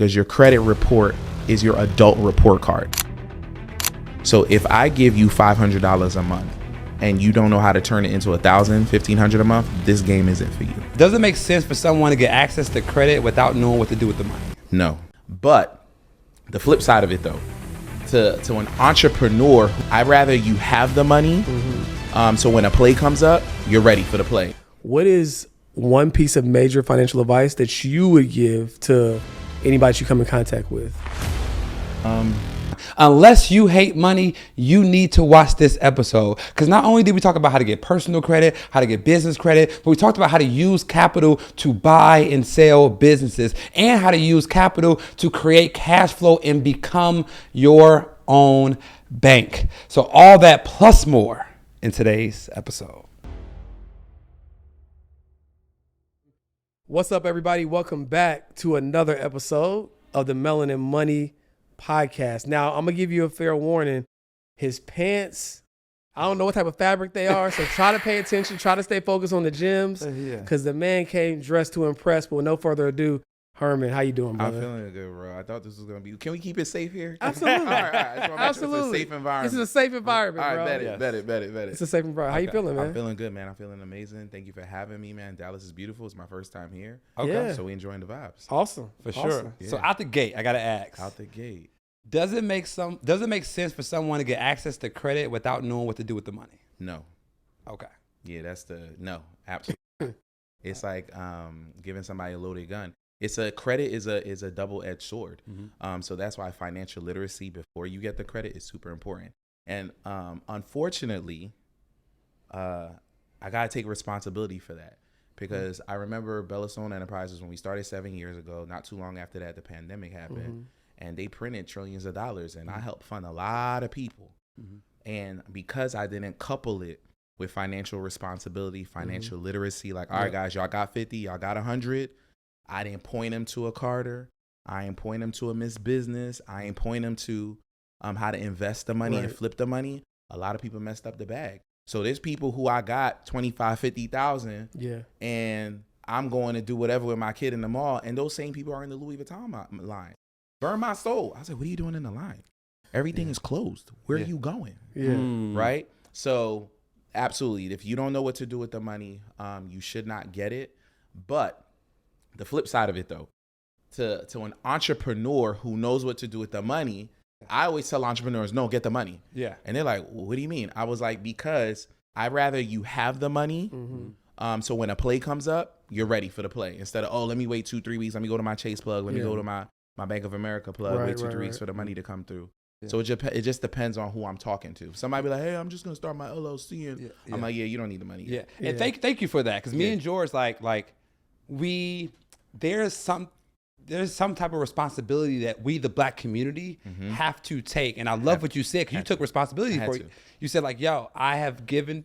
because your credit report is your adult report card. So if I give you $500 a month and you don't know how to turn it into $1,000, $1,500 a month, this game isn't for you. Does it make sense for someone to get access to credit without knowing what to do with the money? No. But the flip side of it though, to an entrepreneur, I'd rather you have the money. So when a play comes up, you're ready for the play. What is one piece of major financial advice that you would give to anybody you come in contact with? Unless you hate money, you need to watch this episode. Because not only did we talk about how to get personal credit, how to get business credit, but we talked about how to use capital to buy and sell businesses and how to use capital to create cash flow and become your own bank. So all that plus more in today's episode. What's up, everybody? Welcome back to another episode of the Melanin Money podcast. Now, I'm going to give you a fair warning. His pants, I don't know what type of fabric they are, so try to pay attention. Try to stay focused on the gems because the man came dressed to impress. But with no further ado, Herman, how you doing, brother? I'm feeling good, bro. I thought this was going to be... Can we keep it safe here? Absolutely. All right. Absolutely. It's a safe environment. This is a safe environment, all bro. right, bet it. It's a safe environment. How you feeling, man? I'm feeling good, man. I'm feeling amazing. Thank you for having me, man. Dallas is beautiful. It's my first time here. Okay. Yeah. So we enjoying the vibes. Awesome. For sure. Yeah. So out the gate, I got to ask. Out the gate. Does it make sense for someone to get access to credit without knowing what to do with the money? No. Okay. Yeah, no, absolutely. It's like giving somebody a loaded gun. Credit is a double-edged sword. So that's why financial literacy before you get the credit is super important. And unfortunately, I gotta take responsibility for that because I remember Sloan Enterprises when we started 7 years ago. Not too long after that, the pandemic happened, and they printed trillions of dollars, and I helped fund a lot of people. And because I didn't couple it with financial responsibility, financial literacy, like, all right, guys, y'all got 50, y'all got 100. I didn't point them to a Carter. I ain't point them to a Miss Business. I ain't point them to how to invest the money and flip the money. A lot of people messed up the bag. So there's people who I got 25, 50,000. Yeah. And I'm going to do whatever with my kid in the mall. And those same people are in the Louis Vuitton line. Burn my soul. I said, what are you doing in the line? Everything is closed. Where are you going? Right? So absolutely. If you don't know what to do with the money, you should not get it. But the flip side of it, though, to an entrepreneur who knows what to do with the money, I always tell entrepreneurs, no, get the money. Yeah. And they're like, well, what do you mean? I was like, because I'd rather you have the money. So when a play comes up, you're ready for the play. Instead of, let me wait 2-3 weeks. Let me go to my Chase plug. Let me go to my Bank of America plug. Wait 2-3 weeks for the money to come through. Yeah. So it just depends on who I'm talking to. Somebody be like, hey, I'm just going to start my LLC. And I'm like, yeah, you don't need the money. Yeah. And thank you for that. Because me and George, there's some type of responsibility that we, the Black community, have to take. And I love what you said, because you took responsibility for it. You said, like, yo, I have given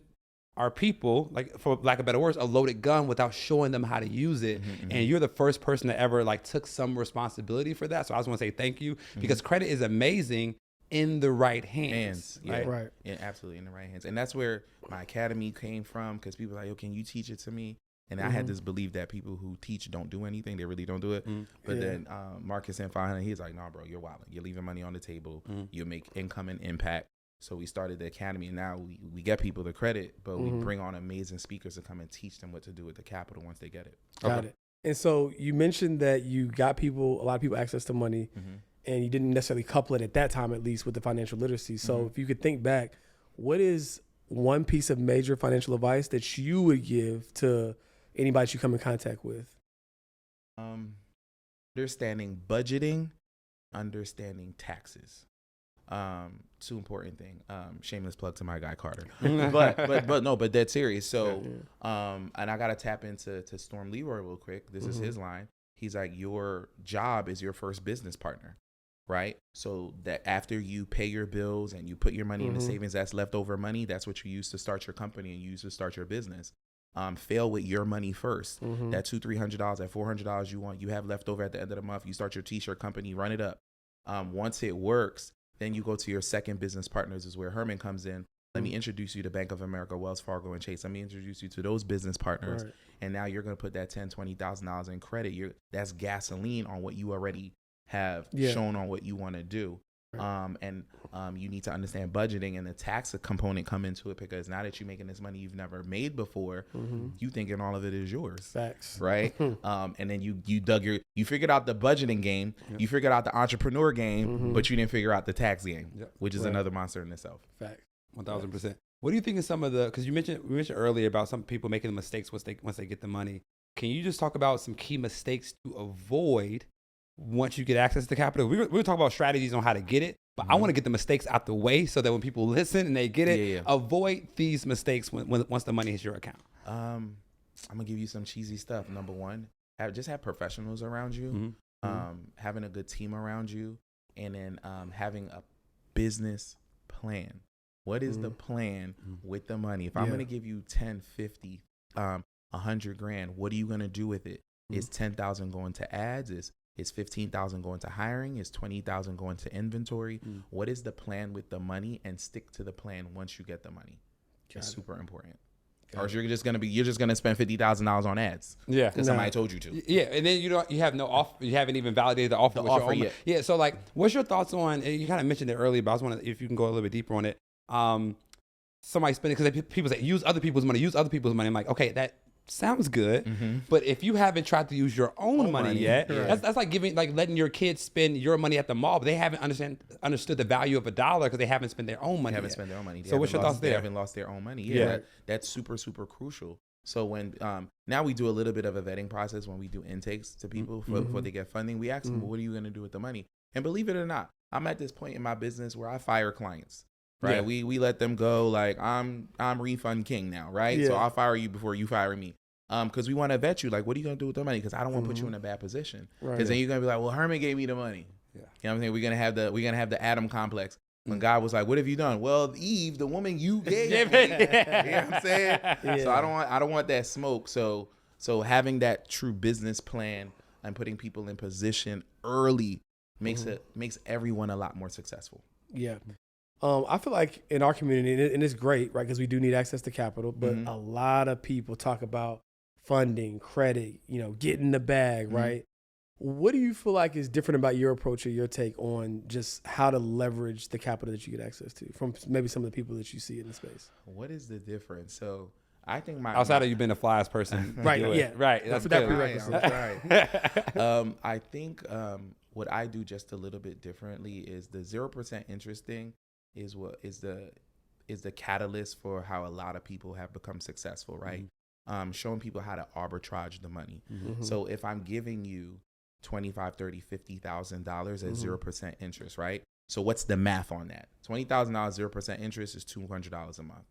our people, like, for lack of better words, a loaded gun without showing them how to use it. And you're the first person that ever took some responsibility for that. So I just want to say thank you, because credit is amazing in the right hands. Right. Yeah, absolutely, in the right hands. And that's where my academy came from, because people are like, yo, can you teach it to me? And I had this belief that people who teach don't do anything. They really don't do it. But then Marcus and 500, he's like, nah, bro, you're wilding. You're leaving money on the table. You make income and impact. So we started the academy, and now we get people the credit, but we bring on amazing speakers to come and teach them what to do with the capital once they get it. Got it. And so you mentioned that you got a lot of people access to money, and you didn't necessarily couple it at that time, at least, with the financial literacy. So if you could think back, what is one piece of major financial advice that you would give to anybody you come in contact with? Understanding budgeting, understanding taxes. Two important thing. Shameless plug to my guy Carter. but dead serious. So and I gotta tap into Storm Leroy real quick. This is his line. He's like, your job is your first business partner, right? So that after you pay your bills and you put your money in the savings, that's leftover money. That's what you use to start your company and you use to start your business. Fail with your money first. That $200-$300, that $400 you have left over at the end of the month, you start your t-shirt company, run it up. Once it works, then you go to your second business partners, is where Herman comes in. Let me introduce you to Bank of America, Wells Fargo, and Chase. Let me introduce you to those business partners. And now you're going to put that $10,000, $20,000 in credit. That's gasoline on what you already have shown on what you want to do. And you need to understand budgeting and the tax component come into it, because now that you're making this money you've never made before, you thinking all of it is yours. Facts. Right? And then you figured out the budgeting game, you figured out the entrepreneur game, but you didn't figure out the tax game, which is another monster in itself. Facts. 1000%. What do you think of some of the, because we mentioned earlier about some people making the mistakes once they get the money. Can you just talk about some key mistakes to avoid once you get access to capital? We're talking about strategies on how to get it, but I want to get the mistakes out the way so that when people listen and they get it, avoid these mistakes once the money hits your account. I'm gonna give you some cheesy stuff. Number one, have professionals around you, having a good team around you, and then having a business plan. What is the plan with the money? If I'm gonna give you 10, 50, 100 grand, what are you gonna do with it? Is 10,000 going to ads? Is 15,000 going to hiring? Is 20,000 going to inventory? What is the plan with the money? And stick to the plan once you get the money. It's super important. Or you're just gonna spend $50,000 on ads. Yeah, because somebody told you to. Yeah, and then you have no offer. You haven't even validated the offer with your own. Yeah, so like, what's your thoughts on? You kind of mentioned it earlier, but I was wondering if you can go a little bit deeper on it. Somebody spending, because people say use other people's money. I'm like, okay, that sounds good, but if you haven't tried to use your own money yet, that's like letting your kids spend your money at the mall, but they haven't understood the value of $1 because they haven't spent their own money. Spent their own money. So what's your thoughts there? They haven't lost their own money. Yeah, that's super, super crucial. So when now we do a little bit of a vetting process when we do intakes to people before they get funding. We ask them, well, what are you going to do with the money? And believe it or not, I'm at this point in my business where I fire clients. Right, we let them go. Like I'm refund king now, right? So I'll fire you before you fire me. Because we want to vet you. Like, what are you gonna do with the money? Because I don't want to put you in a bad position. Because then you're gonna be like, well, Herman gave me the money. You know what I'm saying? We're gonna have the Adam complex. When God was like, what have you done? Well, Eve, the woman you gave me. You know what I'm saying? So I don't want that smoke. So having that true business plan and putting people in position early makes everyone a lot more successful. Yeah. I feel like in our community, and it's great, right? Because we do need access to capital, but a lot of people talk about funding, credit, getting the bag, right? What do you feel like is different about your approach or your take on just how to leverage the capital that you get access to from maybe some of the people that you see in the space? What is the difference? So I think outside of you being the flyest person, right? Right. That's that prerequisite. Right. I think what I do just a little bit differently is the 0% interest thing is what is the catalyst for how a lot of people have become successful, right? Showing people how to arbitrage the money. So if I'm giving you $25,000, $30,000, $50,000 at 0% interest, right? So what's the math on that? $20,000 0% interest is $200 a month.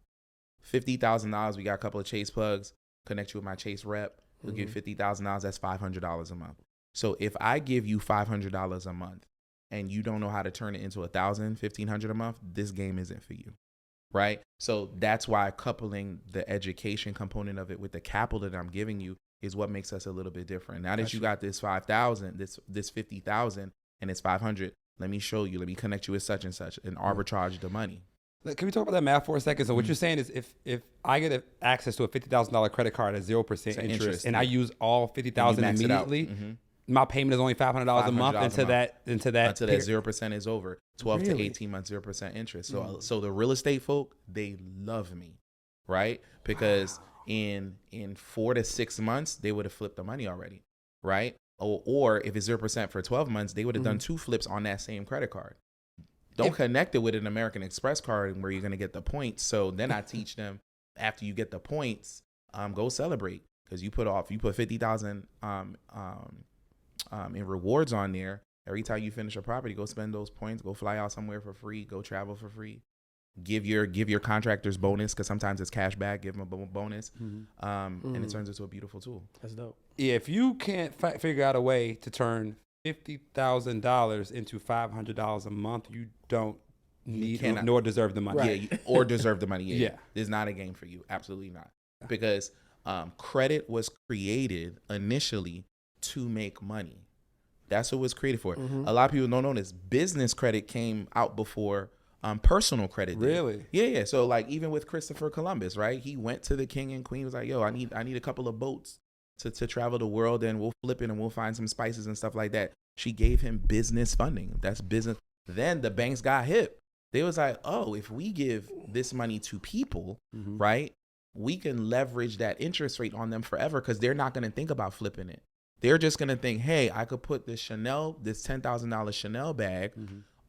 $50,000, we got a couple of Chase plugs, connect you with my Chase rep, we'll give $50,000, that's $500 a month. So if I give you $500 a month and you don't know how to turn it into $1,000, $1,500 a month, this game isn't for you, right? So that's why coupling the education component of it with the capital that I'm giving you is what makes us a little bit different. Now that you got this 5,000, this 50,000, and it's 500, let me show you, let me connect you with such and such and arbitrage the money. Can we talk about that math for a second? So what you're saying is if I get access to a $50,000 credit card at 0% interest and I use all $50,000 immediately, my payment is only $500 a month until that 0% is over. 12 to 18 months, 0% interest. So the real estate folk, they love me, right? Because in 4 to 6 months, they would have flipped the money already, right? Or if it's 0% for 12 months, they would have done 2 flips on that same credit card. Don't connect it with an American Express card where you're going to get the points. So then I teach them after you get the points, go celebrate, because you put 50,000 in rewards on there. Every time you finish a property, go spend those points, go fly out somewhere for free, go travel for free. Give your contractors bonus, because sometimes it's cash back. Give them a bonus, and it turns into a beautiful tool. That's dope. If you can't figure out a way to turn $50,000 into $500 a month, you don't need nor deserve the money. Right. Or deserve the money. Yeah. It's not a game for you. Absolutely not. Because credit was created initially to make money. That's what it was created for. A lot of people don't know this. Business credit came out before personal credit did. Really? Yeah. So like even with Christopher Columbus, right? He went to the king and queen, was like, yo, I need a couple of boats to travel the world and we'll flip it and we'll find some spices and stuff like that. She gave him business funding. That's business. Then the banks got hip. They was like, oh, if we give this money to people, right, we can leverage that interest rate on them forever because they're not going to think about flipping it. They're just going to think, hey, I could put this $10,000 Chanel bag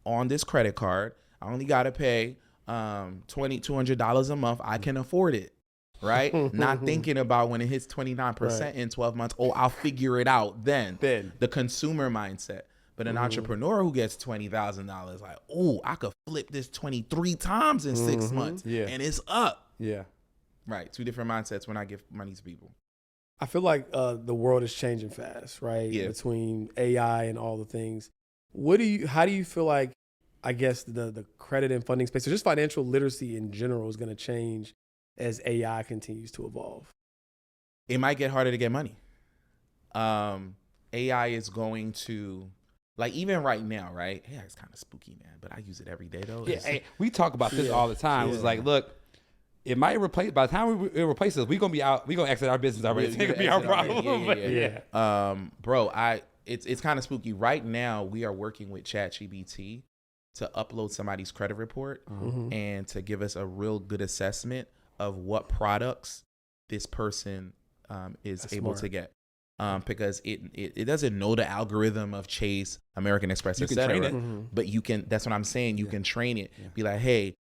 on this credit card. I only got to pay $200 a month. I can afford it, right? Not thinking about when it hits 29% in 12 months, oh, I'll figure it out then. The consumer mindset. But an entrepreneur who gets $20,000, like, oh, I could flip this 23 times in 6 months and it's up. Yeah. Right. Two different mindsets when I give money to people. I feel like the world is changing fast, right? Yeah. Between AI and all the things. How do you feel like, I guess, the credit and funding space, or just financial literacy in general, is going to change as AI continues to evolve? It might get harder to get money. AI is going to, like, even right now, right? Yeah, it's kind of spooky, man, but I use it every day, though. Yeah, hey, we talk about this all the time. It's like, look, it might replace, by the time it replaces us, we're going to exit our business already. It's going to be our problem. Bro, it's kind of spooky. Right now, we are working with ChatGPT to upload somebody's credit report and to give us a real good assessment of what products this person is able to get. Because it doesn't know the algorithm of Chase, American Express, etc. But you can, that's what I'm saying, you can train it. Be like, hey,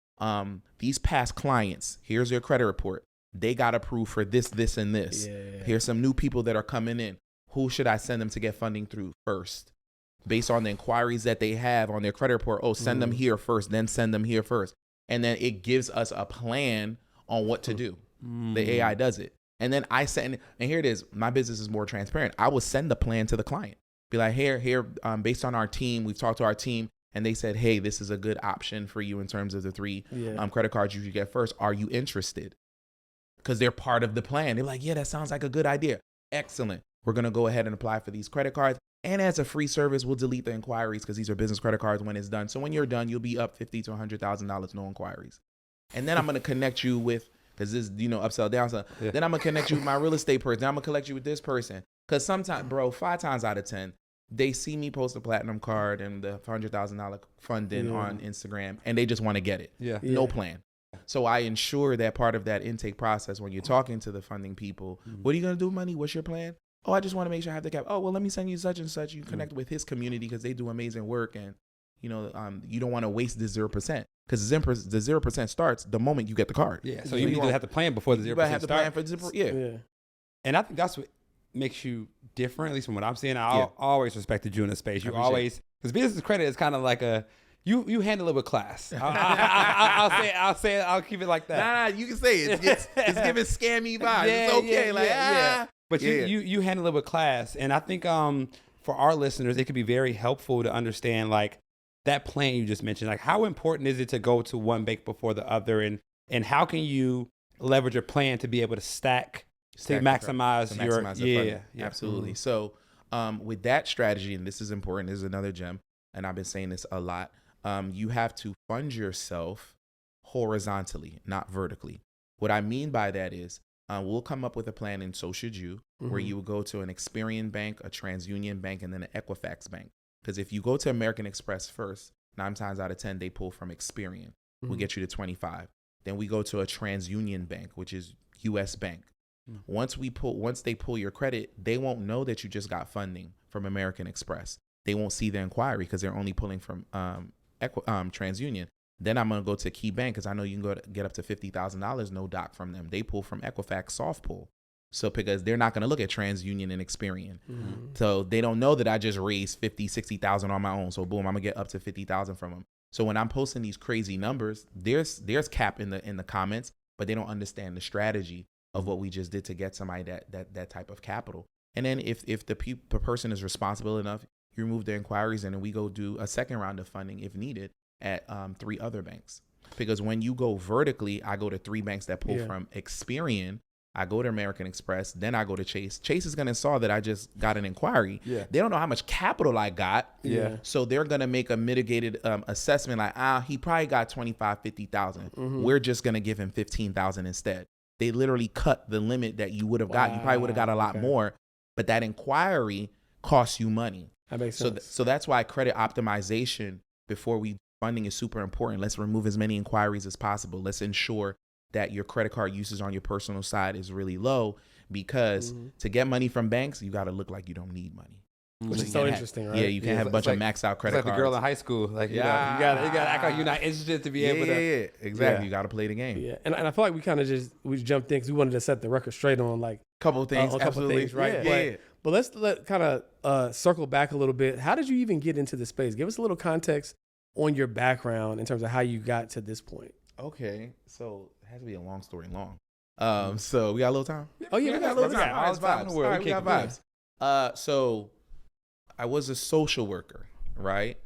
these past clients, here's their credit report. They got approved for this, this, and this. Here's some new people that are coming in. Who should I send them to get funding through first? Based on the inquiries that they have on their credit report, oh, send them here first, then send them here first. And then it gives us a plan on what to do. The AI does it. And then I send, and here it is, my business is more transparent. I will send the plan to the client. Be like, here, based on our team, we've talked to our team, and they said, hey, this is a good option for you in terms of the 3 credit cards you should get first. Are you interested? Because they're part of the plan. They're like, yeah, that sounds like a good idea. Excellent. We're going to go ahead and apply for these credit cards. And as a free service, we'll delete the inquiries because these are business credit cards when it's done. So when you're done, you'll be up $50,000 to $100,000, no inquiries. And then I'm going to connect you with, because this, upsell down. So then I'm going to connect you with my real estate person. Then I'm going to connect you with this person. Because sometimes, bro, 5 times out of 10, they see me post a platinum card and the $100,000 funding on Instagram, and they just want to get it. No plan. So I ensure that part of that intake process, when you're talking to the funding people, what are you going to do with money? What's your plan? Oh, I just want to make sure I have the cap. Oh, well, let me send you such and such. You connect with his community because they do amazing work. And, you don't want to waste the 0%. Because the 0% starts the moment you get the card. Yeah, so you need to have to plan before the 0% starts. You have to plan for 0%. Yeah. And I think that's what makes you different, at least from what I'm seeing. I always respected you in the space. You always, because business credit is kind of like you handle it with class. I'll keep it like that. Nah, you can say it. It's giving scammy vibes. It's okay. But you handle it with class. And I think for our listeners, it could be very helpful to understand, like, that plan you just mentioned. Like, how important is it to go to one bank before the other? And how can you leverage your plan to be able to stack to maximize your funding. Absolutely. So with that strategy, and this is important, this is another gem, and I've been saying this a lot, you have to fund yourself horizontally, not vertically. What I mean by that is we'll come up with a plan, and so should you, where you will go to an Experian bank, a TransUnion bank, and then an Equifax bank. Because if you go to American Express first, 9 times out of 10, they pull from Experian. We'll get you to 25. Then we go to a TransUnion bank, which is U.S. Bank. Once they pull your credit, they won't know that you just got funding from American Express. They won't see the inquiry because they're only pulling from TransUnion. Then I'm going to go to Key Bank because I know you can get up to $50,000 no doc from them. They pull from Equifax soft pull. So because they're not going to look at TransUnion and Experian. So they don't know that I just raised 50, 60,000 on my own. So boom, I'm going to get up to 50,000 from them. So when I'm posting these crazy numbers, there's cap in the comments, but they don't understand the strategy of what we just did to get somebody that type of capital. And then if the person is responsible enough, you remove the inquiries and then we go do a second round of funding if needed at 3 other banks. Because when you go vertically, I go to 3 banks that pull from Experian. I go to American Express, then I go to Chase. Chase is going to saw that I just got an inquiry. They don't know how much capital I got. So they're going to make a mitigated assessment like, he probably got 25, 50,000. We're just going to give him 15,000 instead. they literally cut the limit that you would have got. You probably would have got a lot more, but that inquiry costs you money. That makes sense. So that's why credit optimization before we funding is super important. Let's remove as many inquiries as possible. Let's ensure that your credit card usage on your personal side is really low, because to get money from banks, you got to look like you don't need money. Which is so interesting, right? Yeah, you can't have a bunch of maxed out credit cards. Like the girl in high school. Like, you gotta act like you're not interested to be able to. Yeah, exactly. You got to play the game. Yeah, and I feel like we kind of we jumped in because we wanted to set the record straight on like couple things, right? But let's kind of circle back a little bit. How did you even get into this space? Give us a little context on your background in terms of how you got to this point. Okay, so it has to be a long story long. So we got a little time. Oh yeah, we got a little time. All right, we got vibes. So I was a social worker, right?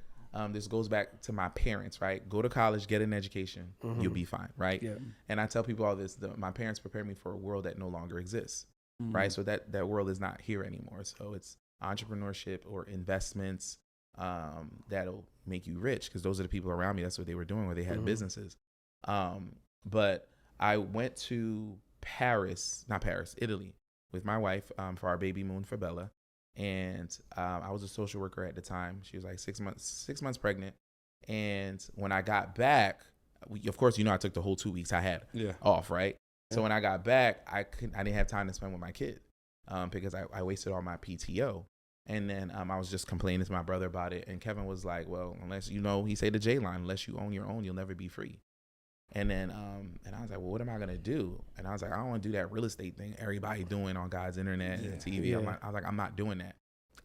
This goes back to my parents, right? Go to college, get an education, you'll be fine, right? Yeah. And I tell people all this, my parents prepared me for a world that no longer exists, right? So that world is not here anymore. So it's entrepreneurship or investments that'll make you rich, because those are the people around me. That's what they were doing, where they had businesses. But I went to Italy with my wife for our baby moon for Bella. And I was a social worker at the time. She was like 6 months pregnant. And when I got back, of course, I took the whole 2 weeks I had off, right? So when I got back, I didn't have time to spend with my kid because I wasted all my PTO. And then I was just complaining to my brother about it. And Kevin was like, well, unless, he said the J line, unless you own your own, you'll never be free. And then, and I was like, well, what am I going to do? And I was like, I don't want to do that real estate thing everybody doing on God's internet and TV. Yeah. I was like, I'm not doing that.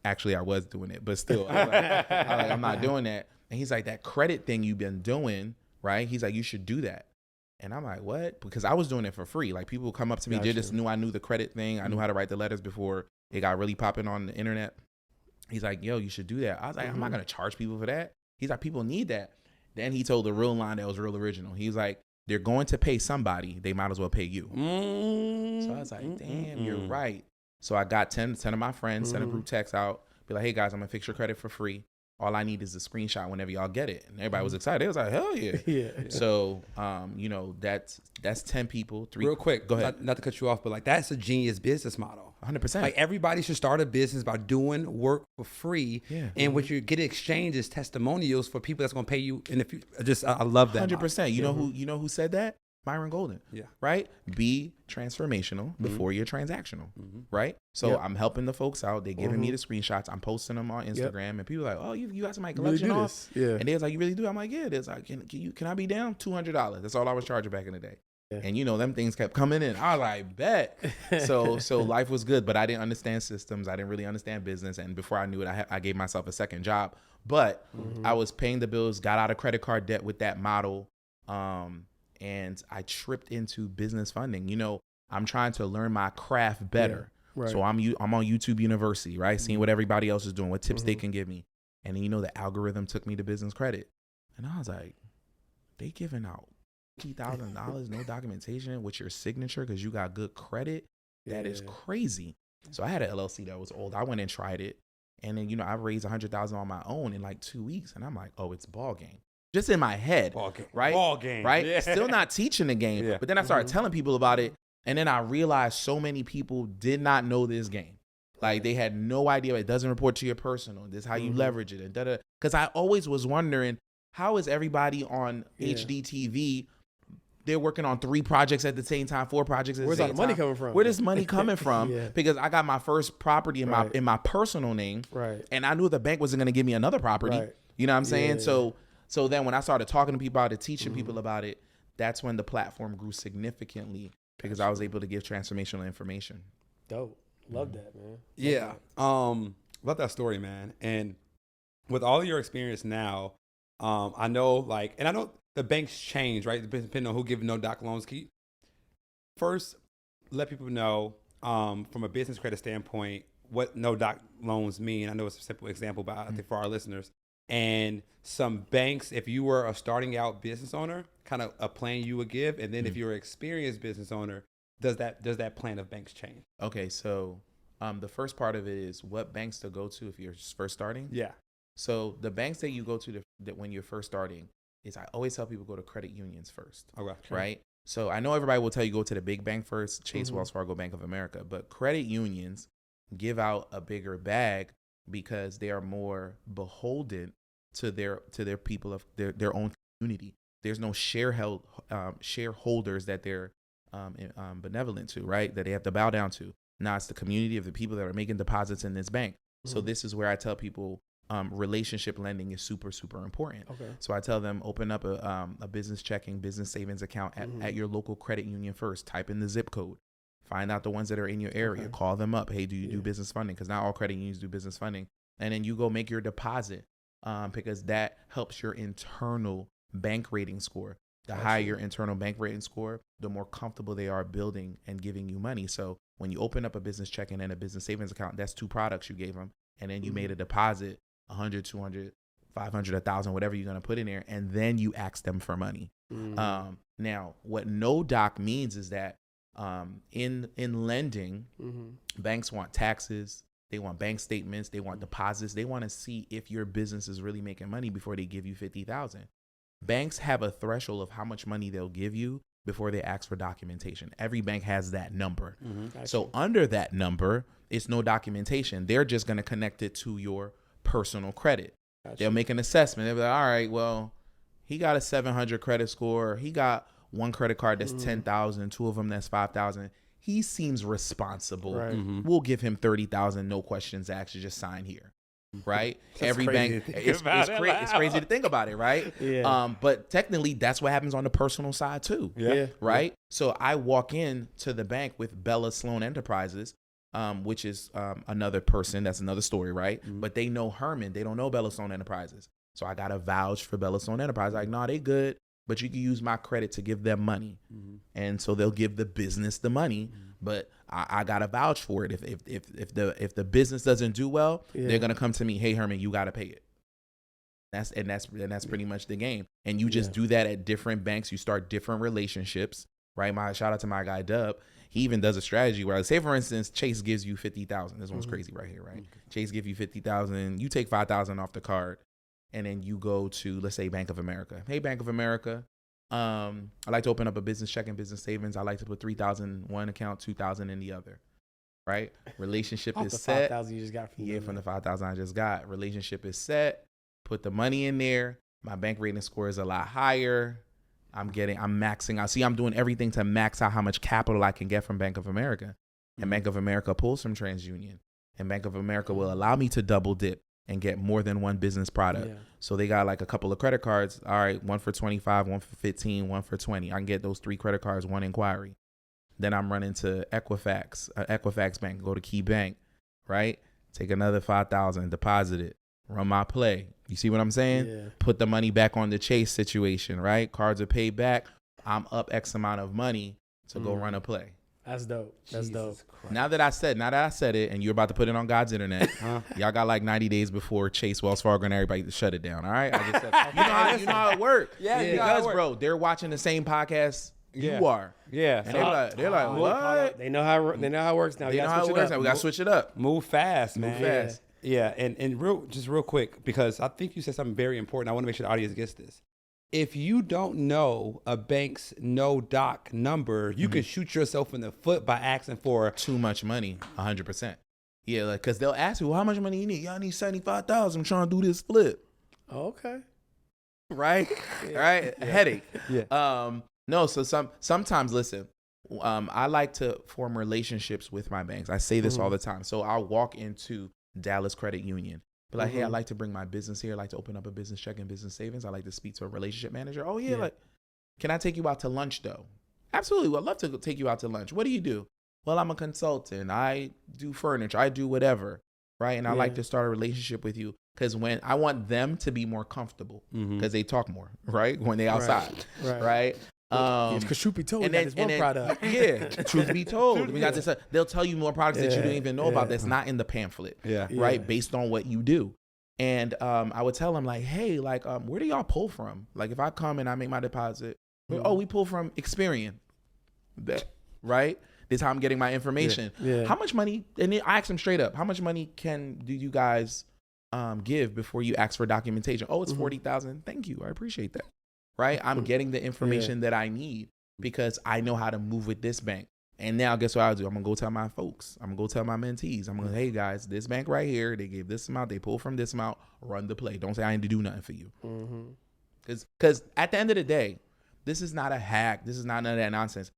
Actually, I was doing it, but still, I'm not doing that. And he's like, that credit thing you've been doing, right? He's like, you should do that. And I'm like, what? Because I was doing it for free. Like, people would come up to me, they just knew I knew the credit thing. I knew how to write the letters before it got really popping on the internet. He's like, yo, you should do that. I was like, I'm not going to charge people for that. He's like, people need that. Then he told the real line that was real original. He was like, they're going to pay somebody. They might as well pay you. So I was like, damn, you're right. So I got 10 of my friends, sent a group text out, be like, hey guys, I'm going to fix your credit for free. All I need is a screenshot whenever y'all get it. And everybody was excited. They was like, hell yeah. So, that's 10 people. Real quick, go ahead. Not to cut you off, but like, that's a genius business model. 100%. Like, everybody should start a business by doing work for free. Yeah. And what you get exchange is testimonials for people that's going to pay you in the future. I love that. 100%. You know who said that? Byron Golden. Yeah. Right? Be transformational before you're transactional. Right? So I'm helping the folks out. They're giving me the screenshots. I'm posting them on Instagram, and people are like, oh, you got somebody collection really off? Yeah. And they was like, you really do? I'm like, yeah. There's like, can I be down? $200. That's all I was charging back in the day. Yeah. And them things kept coming in. I was like, bet. So life was good, but I didn't understand systems. I didn't really understand business. And before I knew it, I gave myself a second job. But I was paying the bills, got out of credit card debt with that model. And I tripped into business funding. I'm trying to learn my craft better. Yeah, right. So I'm on YouTube University, right? Seeing what everybody else is doing, what tips they can give me. And then, the algorithm took me to business credit. And I was like, they giving out $50,000, no documentation with your signature because you got good credit. That is crazy. So I had an LLC that was old. I went and tried it. And then, I raised $100,000 on my own in like 2 weeks. And I'm like, oh, it's ball game. Just in my head, right? Ball game, right? Yeah. Still not teaching the game, but then I started telling people about it, and then I realized so many people did not know this game. Like, they had no idea. It doesn't report to your personal. This is how you leverage it, and da-da. Because I always was wondering, how is everybody on HDTV? They're working on 3 projects at the same time, 4 projects at the same time. Where's all the money coming from? Where does money coming from? Because I got my first property in my personal name, and I knew the bank wasn't going to give me another property. You know what I'm saying? So then when I started talking to people about it, teaching people about it, that's when the platform grew significantly because I was able to give transformational information. Dope. Love that, man. Yeah. Love that story, man. And with all of your experience now, I know the banks change, right? Depending on who gives no-doc loans. First, let people know from a business credit standpoint what no-doc loans mean. I know it's a simple example, but I think for our listeners. And some banks, if you were a starting out business owner, kind of a plan you would give. And then if you're an experienced business owner, does that plan of banks change? Okay, so the first part of it is what banks to go to if you're first starting. Yeah. So the banks that you go to that when you're first starting is I always tell people go to credit unions first. Okay. Right? So I know everybody will tell you go to the big bank first, Chase, Wells Fargo, Bank of America, but credit unions give out a bigger bag because they are more beholden to their people of their own community. There's no shareholders that they're benevolent to, right? That they have to bow down to. Now it's the community of the people that are making deposits in this bank. So this is where I tell people relationship lending is super, super important. Okay. So I tell them open up a business checking, business savings account at your local credit union first. Type in the zip code. Find out the ones that are in your area. Okay. Call them up. Hey, do you do business funding? Because not all credit unions do business funding. And then you go make your deposit because that helps your internal bank rating score. The higher your internal bank rating score, the more comfortable they are building and giving you money. So when you open up a business checking and a business savings account, that's two products you gave them. And then you made a deposit, 100, 200, 500, 1,000, whatever you're going to put in there. And then you ask them for money. Now, what no doc means is that in lending, banks want taxes. They want bank statements. They want deposits. They want to see if your business is really making money before they give you $50,000. Banks have a threshold of how much money they'll give you before they ask for documentation. Every bank has that number. So under that number, it's no documentation. They're just going to connect it to your personal credit. They'll make an assessment. They'll be like, all right, well, he got a 700 credit score. He got one credit card that's 10,000, two of them that's 5,000. He seems responsible. Right. We'll give him 30,000, no questions asked. Just sign here. Right? Every bank, it's crazy to think about it, right? Yeah. But technically, that's what happens on the personal side too. Yeah. Right? So I walk in to the bank with Bella Sloan Enterprises, which is another person. That's another story, right? But they know Herman. They don't know Bella Sloan Enterprises. So I got to vouch for Bella Sloan Enterprises. Like, nah, they good, but you can use my credit to give them money. And so they'll give the business the money, but I got to vouch for it. If the business doesn't do well, they're going to come to me, hey, Herman, you got to pay it. That's pretty much the game. And you just do that at different banks. You start different relationships, right? Shout out to my guy, Dub. He even does a strategy where, say, for instance, Chase gives you 50,000. This one's crazy right here, right? Chase gives you 50,000. You take 5,000 off the card, and then you go to, let's say, Bank of America. Hey, Bank of America, I like to open up a business checking, business savings. I like to put 3,000 in one account, 2,000 in the other, right? Relationship is set. 5,000 you just got from from the 5,000 I just got. Relationship is set. Put the money in there. My bank rating score is a lot higher. I'm maxing out. See, I'm doing everything to max out how much capital I can get from Bank of America. And Bank of America pulls from TransUnion. And Bank of America will allow me to double dip and get more than one business product. So they got like a couple of credit cards. All right, one for 25, one for 15, one for 20. I can get those 3 credit cards, 1 inquiry. Then I'm running to Equifax Bank, go to Key Bank, right? Take another 5,000, deposit it, run my play. You see what I'm saying? Yeah. Put the money back on the Chase situation, right? Cards are paid back. I'm up X amount of money to go run a play. That's dope. That's dope. Christ. Now that I said it, and you're about to put it on God's internet, y'all got like 90 days before Chase, Wells Fargo, and everybody to shut it down. All right, I just said, you know how it works. Because bro, they're watching the same podcast you are. Yeah, and they're like, what? They know how it works now. They know how it works now. We got to switch it up. Move fast, man. Move fast. Yeah, and real quick, because I think you said something very important. I want to make sure the audience gets this. If you don't know a bank's no doc number, you can shoot yourself in the foot by asking for too much money, 100%. Yeah, like, because they'll ask you, well, how much money you need? Y'all need 75,000. I'm trying to do this flip. Okay. Right? Right? Yeah. Headache. Yeah. No, so sometimes, listen, I like to form relationships with my banks. I say this all the time. So I'll walk into Dallas Credit Union. But like, hey, I'd like to bring my business here. I'd like to open up a business checking, business savings. I'd like to speak to a relationship manager. Oh, yeah. Like, can I take you out to lunch, though? Absolutely. I'd love to take you out to lunch. What do you do? Well, I'm a consultant. I do furniture. I do whatever, right? And I like to start a relationship with you because when I want them to be more comfortable because they talk more, right? When they outside, right? Because truth be told, that is one product. Yeah, truth be told, we got this. They'll tell you more products that you didn't even know about that's not in the pamphlet, right? Based on what you do. And I would tell them like, hey, like, where do y'all pull from? Like, if I come and I make my deposit, oh, we pull from Experian, right? This is how I'm getting my information. How much money? And then I ask them straight up, how much money do you guys give before you ask for documentation? Oh, it's 40,000. Thank you, I appreciate that. Right? I'm getting the information that I need. because I know how to move with this bank. And now guess what I'll do? I'm going to go tell my folks. I'm going to go tell my mentees. I'm going to, hey guys, this bank right here, they gave this amount. They pulled from this amount. Run the play. Don't say I need to do nothing for you. Because at the end of the day, this is not a hack. This is not none of that nonsense.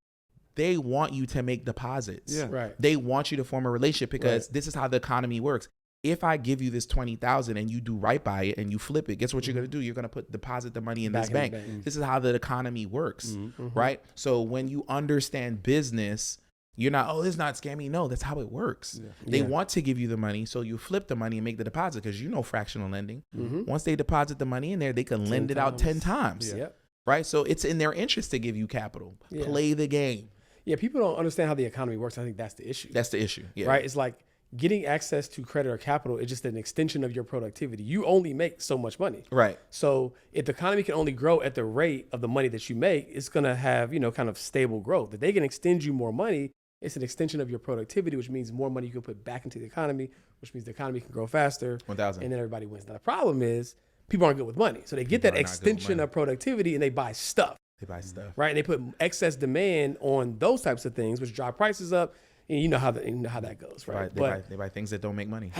They want you to make deposits. Yeah. Right. They want you to form a relationship because this is how the economy works. If I give you this $20,000 and you do right by it and you flip it, guess what you're going to do? You're going to deposit the money in this bank. This is how the economy works, right? So when you understand business, you're not, oh, it's not scammy. No, that's how it works. They want to give you the money, so you flip the money and make the deposit because you know fractional lending. Once they deposit the money in there, they can lend it out 10 times, right? So it's in their interest to give you capital. Play the game. Yeah, people don't understand how the economy works. I think that's the issue. That's the issue, right? It's like, getting access to credit or capital is just an extension of your productivity. You only make so much money. Right. So if the economy can only grow at the rate of the money that you make, it's going to have, kind of stable growth. If they can extend you more money, it's an extension of your productivity, which means more money you can put back into the economy, which means the economy can grow faster. 1,000. And then everybody wins. Now, the problem is people aren't good with money. So they get that extension of productivity and they buy stuff. Right. And they put excess demand on those types of things, which drive prices up. And you know how that goes, right? They buy things that don't make money.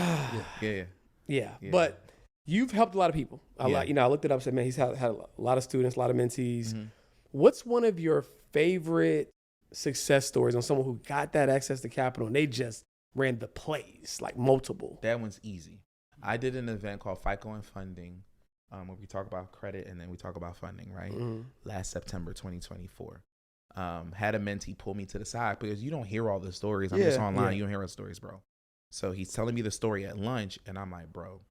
Yeah. But you've helped a lot of people. I looked it up and said, man, he's had a lot of students, a lot of mentees. What's one of your favorite success stories on someone who got that access to capital and they just ran the plays, like multiple? That one's easy. I did an event called FICO and Funding, where we talk about credit and then we talk about funding, right? Last September 2024. Had a mentee pull me to the side because you don't hear all the stories. I'm just online. You don't hear all the stories, bro. So he's telling me the story at lunch, and I'm like, bro,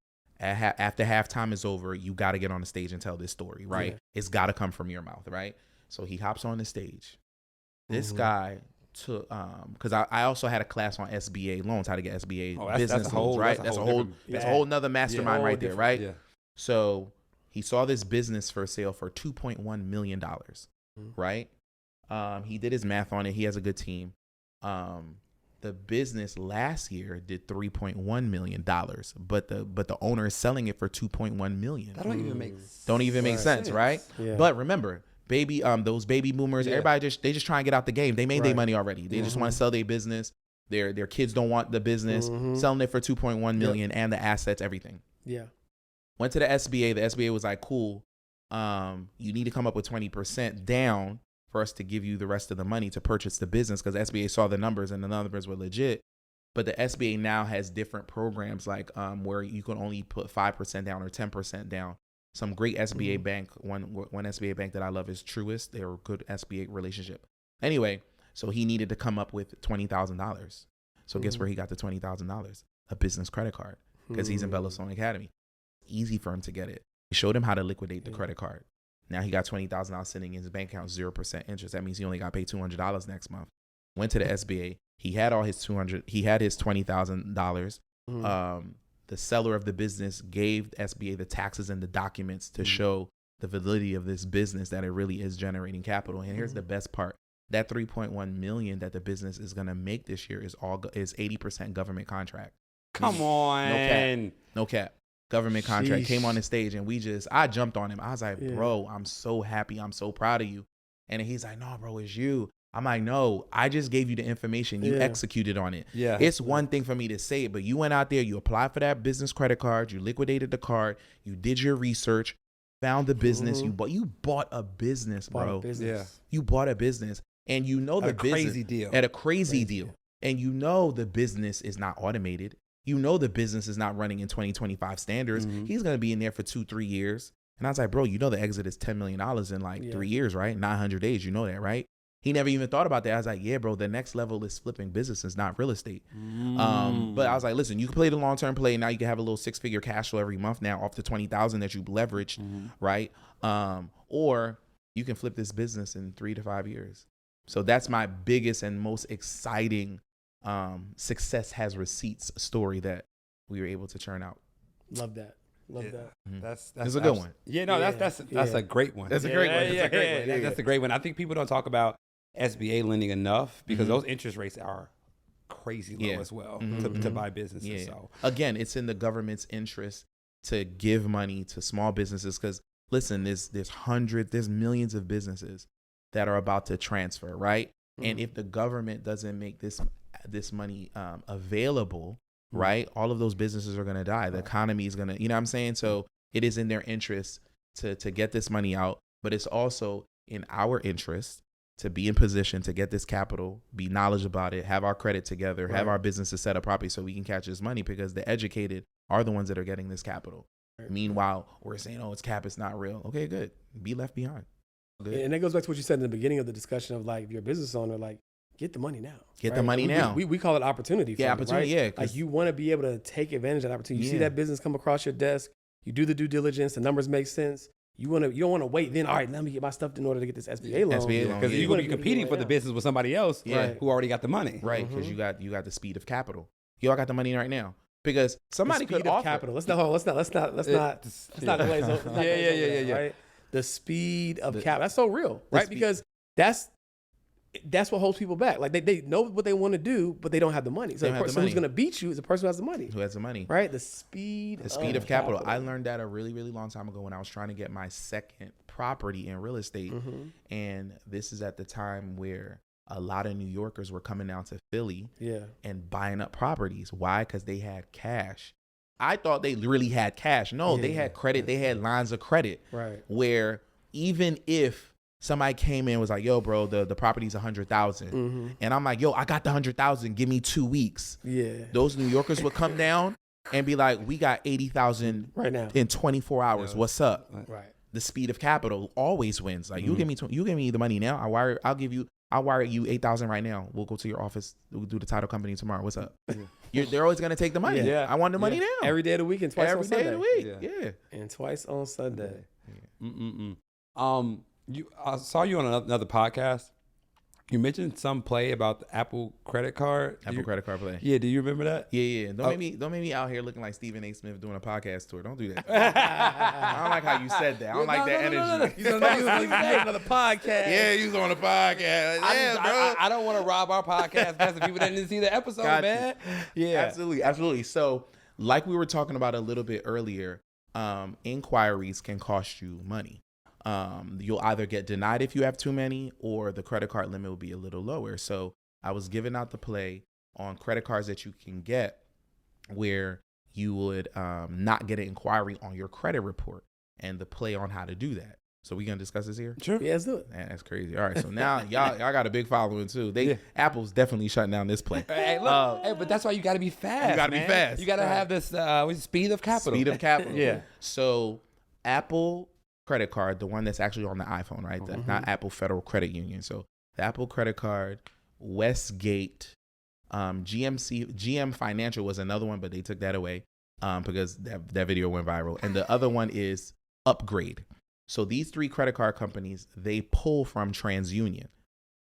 after halftime is over, you got to get on the stage and tell this story, right? Yeah. It's got to come from your mouth, right? So he hops on the stage. This guy took, because I also had a class on SBA loans, how to get SBA business loans, right? That's a whole nother mastermind right there, right? Yeah. So he saw this business for sale for $2.1 million, right? He did his math on it. He has a good team. The business last year did $3.1 million, but the owner is selling it for $2.1 million. That don't even make sense, right? Yeah. But remember, those baby boomers, everybody they just try and get out the game. They made their money already. They just want to sell their business. Their kids don't want the business. Selling it for $2.1 million and the assets, everything. Yeah. Went to the SBA. The SBA was like, cool. You need to come up with 20% down for us to give you the rest of the money to purchase the business, because SBA saw the numbers and the numbers were legit. But the SBA now has different programs like where you can only put 5% down or 10% down. Some great SBA bank, one SBA bank that I love is Truist. They're a good SBA relationship. Anyway, so he needed to come up with $20,000. So guess where he got the $20,000? A business credit card, because he's in Sloan Academy. Easy for him to get it. We showed him how to liquidate the credit card. Now he got $20,000 sitting in his bank account, 0% interest. That means he only got paid $200 next month. Went to the SBA. He had all his He had his $20,000. The seller of the business gave the SBA the taxes and the documents to show the validity of this business, that it really is generating capital. And here's the best part: that $3.1 million that the business is gonna make this year is 80% government contract. Come on, no cap. Government contract. Came on the stage and I jumped on him. I was like, bro, I'm so happy. I'm so proud of you. And he's like, no, bro, it's you. I'm like, no, I just gave you the information. You executed on it. Yeah. It's one thing for me to say it, but you went out there, you applied for that business credit card, you liquidated the card, you did your research, found the business, you bought a business, bro. You bought a business, and you know the business at a crazy deal. And you know the business is not automated. You know the business is not running in 2025 standards. He's going to be in there for 2-3 years. And I was like, bro, you know the exit is $10 million in like 3 years, right? 900 days, you know that, right? He never even thought about that. I was like, yeah, bro, the next level is flipping businesses, not real estate. But I was like, listen, you can play the long-term play. Now you can have a little 6-figure cash flow every month now off the $20,000 that you've leveraged, right? Or you can flip this business in 3 to 5 years. So that's my biggest and most exciting success has receipts story that we were able to churn out. Love that. That's a good one. Yeah, no, that's a great one. That's a great one. That's a great one. I think people don't talk about SBA lending enough because those interest rates are crazy low as well to buy businesses. So again, it's in the government's interest to give money to small businesses, because listen, there's millions of businesses that are about to transfer, right? And if the government doesn't make this money available, right, all of those businesses are going to die. The economy is going to, you know what I'm saying? So it is in their interest to get this money out, but it's also in our interest to be in position to get this capital, be knowledgeable about it, have our credit together, have our businesses set up properly so we can catch this money, because the educated are the ones that are getting this capital. Meanwhile, we're saying, oh, it's not real. Okay, good. Be left behind. Good. And that goes back to what you said in the beginning of the discussion of like, if you're a business owner, like, get the money now. Get the money now. We call it opportunity. Yeah, opportunity. Right? Yeah, like you want to be able to take advantage of that opportunity. You see that business come across your desk. You do the due diligence. The numbers make sense. You don't want to wait. Then, all right, let me get my stuff in order to get this SBA loan. Because you're going to be competing for the business with somebody else who already got the money. Right, because you got the speed of capital. You all got the money right now. Because somebody could offer capital. Let's not glaze over. Yeah. Right? The speed of capital. That's so real, right? Because that's what holds people back. Like they know what they want to do, but they don't have the money. So the person who's going to beat you is the person who has the money. Who has the money. Right? The speed of capital. I learned that a really, really long time ago when I was trying to get my second property in real estate. And this is at the time where a lot of New Yorkers were coming down to Philly and buying up properties. Why? Because they had cash. I thought they really had cash. No, they had credit. They had lines of credit. Right. Where even if somebody came in and was like, yo, bro, the property's 100,000. And I'm like, yo, I got the 100,000. Give me 2 weeks. Yeah. Those New Yorkers would come down and be like, we got 80,000 right now in 24 hours. Yeah. What's up? Right. The speed of capital always wins. Like you give me the money now. I'll wire you 8,000 right now. We'll go to your office. We'll do the title company tomorrow. What's up? They're always gonna take the money. Yeah. I want the money now. Every day of the week and twice on Sunday. Every day of the week. Yeah. And twice on Sunday. I saw you on another podcast. You mentioned some play about the Apple credit card. Credit card play. Yeah, do you remember that? Yeah. Don't make me out here looking like Stephen A. Smith doing a podcast tour. Don't do that. I don't like how you said that. I don't like that energy. You another podcast. Yeah, you was on a podcast. Bro. I don't want to rob our podcast because people that didn't see the episode, man. Yeah, absolutely. So, like we were talking about a little bit earlier, inquiries can cost you money. You'll either get denied if you have too many, or the credit card limit will be a little lower. So I was giving out the play on credit cards that you can get where you would not get an inquiry on your credit report, and the play on how to do that. So we gonna discuss this here? Sure. Yeah, let's do it. Man, that's crazy. All right, so now y'all got a big following too. Apple's definitely shutting down this play. Hey, look, but that's why you got to be fast. You got to be fast. You got to have this speed of capital. Speed of capital. Yeah. So Apple credit card, the one that's actually on the iPhone, right? Not Apple Federal Credit Union. So the Apple credit card, Westgate, GM Financial was another one, but they took that away because that video went viral. And the other one is Upgrade. So these three credit card companies, they pull from TransUnion.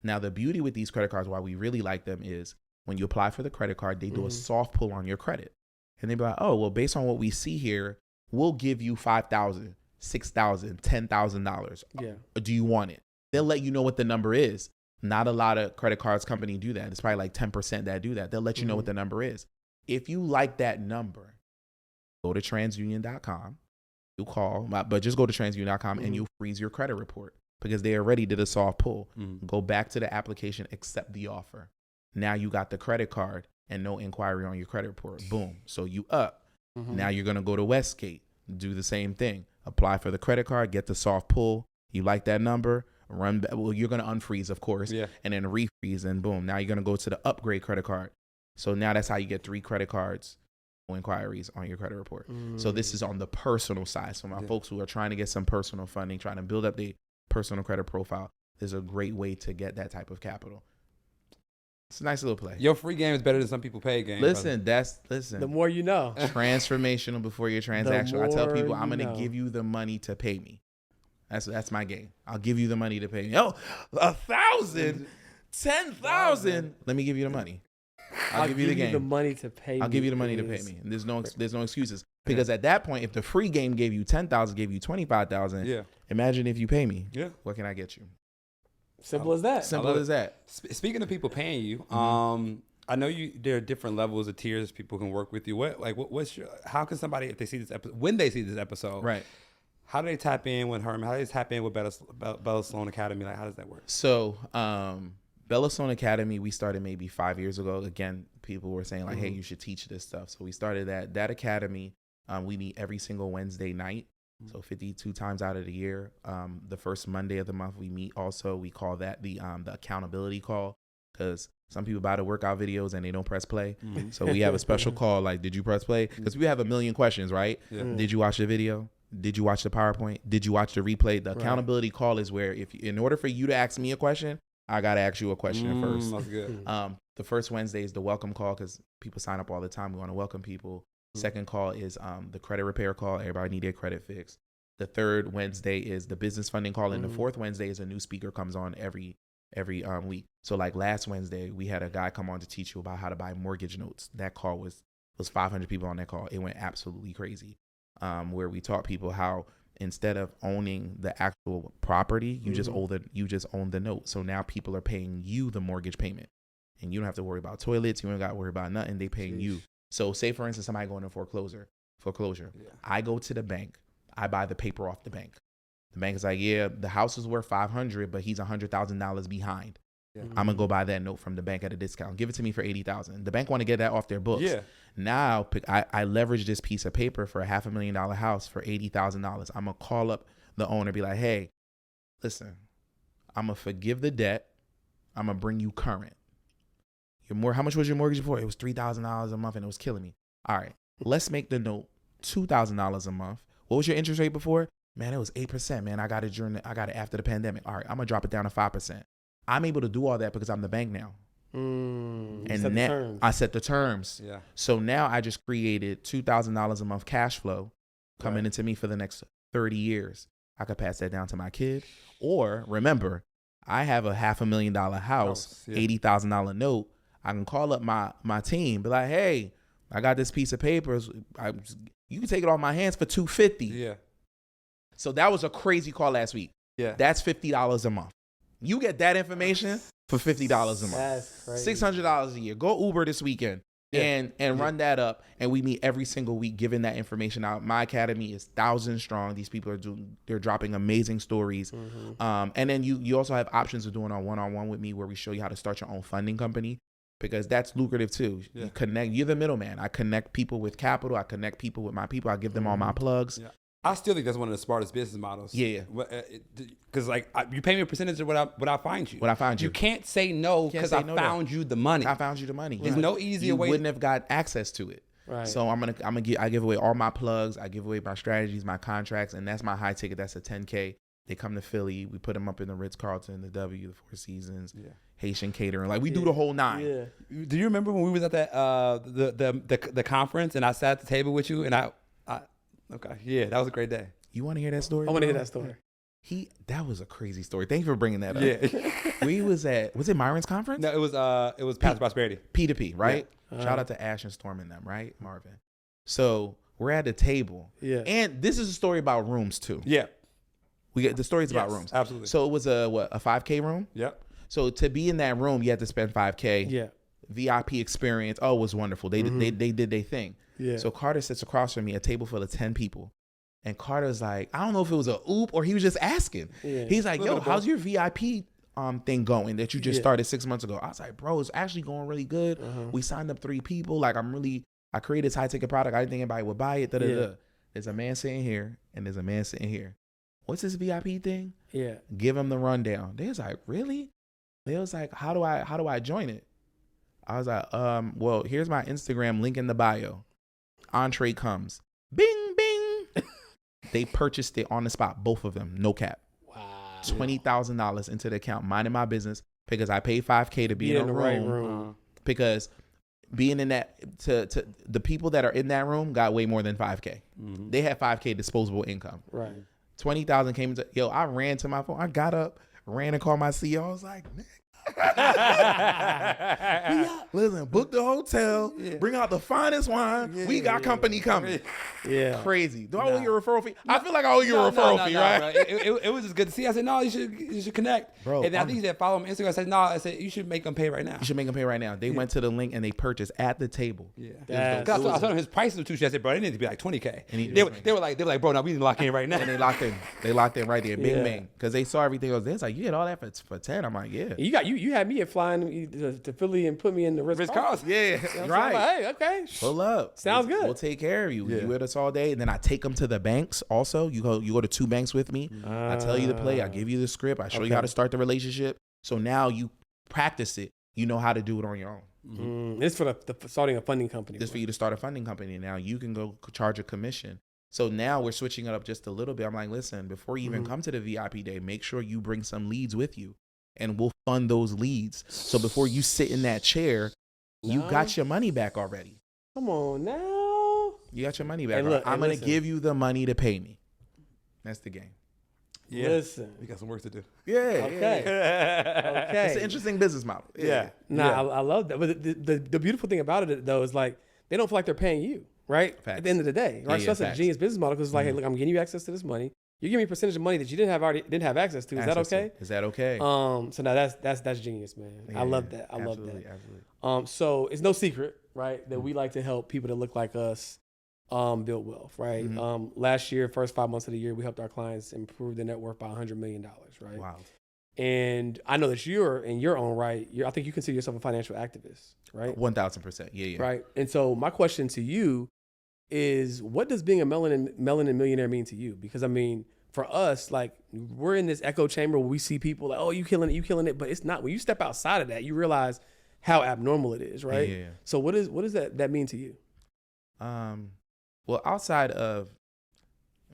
Now the beauty with these credit cards, why we really like them, is when you apply for the credit card, they do a soft pull on your credit. And they be like, oh, well, based on what we see here, we'll give you $5,000. $6,000, $10,000. Yeah. Do you want it? They'll let you know what the number is. Not a lot of credit cards company do that. It's probably like 10% that do that. They'll let you know what the number is. If you like that number, go to transunion.com. You call, but just go to transunion.com and you'll freeze your credit report because they already did a soft pull. Go back to the application, accept the offer. Now you got the credit card and no inquiry on your credit report. Boom. So you up. Now you're going to go to Westgate, do the same thing. Apply for the credit card, get the soft pull. You like that number, run back. Well, you're going to unfreeze, of course, and then refreeze, and boom. Now you're going to go to the Upgrade credit card. So now that's how you get 3 credit cards, no inquiries on your credit report. So this is on the personal side. So my folks who are trying to get some personal funding, trying to build up their personal credit profile, there's a great way to get that type of capital. It's a nice little play. Your free game is better than some people pay game. Listen. The more you know. Transformational before your transaction. I tell people I'm going to give you the money to pay me. That's my game. I'll give you the money to pay me. Oh, 1,000, 10,000. Let me give you the money. I'll give you the game. The money to pay me. I'll give you the money to pay me. And there's no excuses. Because at that point, if the free game gave you 10,000, gave you 25,000, imagine if you pay me. Yeah. What can I get you? Simple as that. Simple as that. Speaking of people paying you, I know there are different levels of tiers people can work with you. How can somebody, if they see this episode, when they see this episode, right? How do they tap in with Herman? How do they tap in with Bella Sloan Academy? Like, how does that work? So, Bella Sloan Academy, we started maybe 5 years ago. Again, people were saying like, hey, you should teach this stuff. So we started that academy. We meet every single Wednesday night. So 52 times out of the year. The first Monday of the month we meet also. We call that the accountability call, because some people buy the workout videos and they don't press play. So we have a special call like, did you press play? Because we have a million questions, right? Yeah. Did you watch the video? Did you watch the PowerPoint? Did you watch the replay? The accountability call is where in order for you to ask me a question, I got to ask you a question first. That's good. The first Wednesday is the welcome call, because people sign up all the time. We want to welcome people. Second call is the credit repair call. Everybody need their credit fixed. The third Wednesday is the business funding call. And the fourth Wednesday is a new speaker comes on every week. So like last Wednesday, we had a guy come on to teach you about how to buy mortgage notes. That call was 500 people on that call. It went absolutely crazy. Where we taught people how instead of owning the actual property, you just own the note. So now people are paying you the mortgage payment, and you don't have to worry about toilets. You don't got to worry about nothing. They paying you. So say for instance, somebody going to foreclosure. Yeah. I go to the bank. I buy the paper off the bank. The bank is like, yeah, the house is worth $500, but he's $100,000 behind. Yeah. I'm gonna go buy that note from the bank at a discount. Give it to me for $80,000. The bank want to get that off their books. Yeah. Now I leverage this piece of paper for a $500,000 house for $80,000. I'm gonna call up the owner, be like, hey, listen, I'm gonna forgive the debt. I'm gonna bring you current. How much was your mortgage before? It was $3,000 a month, and it was killing me. All right, let's make the note $2,000 a month. What was your interest rate before? Man, it was 8%. Man, I got it after the pandemic. All right, I'm gonna drop it down to 5%. I'm able to do all that because I'm the bank now. And now I set the terms. Yeah. So now I just created $2,000 a month cash flow coming into me for the next 30 years. I could pass that down to my kid. Or remember, I have a $500,000 house, $80,000 note. I can call up my team, be like, hey, I got this piece of paper. You can take it off my hands for $250. Yeah. So that was a crazy call last week. Yeah. That's $50 a month. You get that information for $50 a month. That's crazy. $600 a year. Go Uber this weekend and run that up. And we meet every single week giving that information out. My academy is 1,000 strong. These people they're dropping amazing stories. And then you also have options of doing a one-on-one with me where we show you how to start your own funding company, because that's lucrative too. Yeah. You're the middleman. I connect people with capital. I connect people with my people. I give them all my plugs. Yeah. I still think that's one of the smartest business models. Yeah. Because you pay me a percentage of what I find you. What I find you. You can't say no because I found you the money. I found you the money. There's no easier way. You wouldn't have got access to it. Right. So I give away all my plugs. I give away my strategies, my contracts, and that's my high ticket. That's a 10K. They come to Philly. We put them up in the Ritz-Carlton, the W, the Four Seasons, Haitian catering. Like we do the whole nine. Yeah. Do you remember when we was at that the conference and I sat at the table with you and I okay. Yeah, that was a great day. You want to hear that story? I want to hear that story. That was a crazy story. Thank you for bringing that up. Yeah. Was it Myron's conference? No, it was Path to Prosperity. P2P, right? Yeah. Shout out to Ash and Storm and them, right? Marvin. So we're at the table. Yeah. And this is a story about rooms too. Yeah. We get the stories about rooms. Absolutely. So it was a 5K room? Yep. So to be in that room, you had to spend 5K. Yeah. VIP experience. Oh, it was wonderful. They did their thing. Yeah. So Carter sits across from me, a table full of 10 people. And Carter's like, I don't know if it was a oop or he was just asking. Yeah. He's like, yo, how's your VIP thing going that you just started 6 months ago? I was like, bro, it's actually going really good. We signed up 3 people. Like I created this high ticket product. I didn't think anybody would buy it. There's a man sitting here and there's a man sitting here. What's this VIP thing? Yeah. Give him the rundown. They was like, really? They was like, how do I join it? I was like, well, here's my Instagram link in the bio. Entree comes. Bing, bing. They purchased it on the spot, both of them, no cap. Wow. $20,000 into the account, minding my business, because I paid $5K to be in the room. Because being in that, to the people that are in that room got way more than $5K. They had $5K disposable income. Right. 20,000 came into, I ran to my phone. I got up, ran and called my CEO. I was like, Listen, book the hotel, bring out the finest wine. We got company coming. Yeah. Crazy. Do I owe you a referral fee? I feel like I owe you a referral fee, right? It was just good to see. I said, no, you should connect. Bro, and I think he said, follow him on Instagram. I said, no, I said, you should make them pay right now. You should make them pay right now. They went to the link and they purchased at the table. Yeah. I told him his prices were too cheap. I said, bro, they need to be like $20K. They were like, bro, no, we need to lock in right now. And they locked in. They locked in right there. Bing, bang. Because they saw everything else. They was like, you get all that for 10. I'm like, yeah. You had me flying to Philly and put me in the Ritz-Carlton. Yeah, You know right. like, hey, okay. Pull up. Sounds good. We'll take care of you. You with us all day. And then I take them to the banks also. You go to 2 banks with me. I tell you the play. I give you the script. I show you how to start the relationship. So now you practice it. You know how to do it on your own. It's for the starting a funding company. This for you to start a funding company. Now you can go charge a commission. So now we're switching it up just a little bit. I'm like, listen, before you even come to the VIP day, make sure you bring some leads with you and we'll fund those leads. So before you sit in that chair, you got your money back already. Come on now. You got your money back. Look, I'm going to give you the money to pay me. That's the game. Yeah. Listen. We got some work to do. Yeah. Okay. Okay. It's an interesting business model. Yeah. I love that. But the beautiful thing about it, though, is like they don't feel like they're paying you, right? Facts. At the end of the day, right? Yeah, So that's a genius business model because it's like, hey, look, I'm getting you access to this money. You're giving me a percentage of money that you didn't have access to. Is that okay? Is that okay? So now that's genius, man. Yeah, I love that. I love absolutely, that. Absolutely. So it's no secret, right, that we like to help people that look like us build wealth, right? Last year, first 5 months of the year, we helped our clients improve their net worth by $100 million, right? Wow. And I know that you're in your own right. I think you consider yourself a financial activist, right? 1,000%. Yeah. Right. And so my question to you is, what does being a melanin millionaire mean to you? Because I mean, for us, like we're in this echo chamber where we see people like, oh, you killing it, but it's not. When you step outside of that, you realize how abnormal it is, right? Yeah. So what does that mean to you? Well, outside of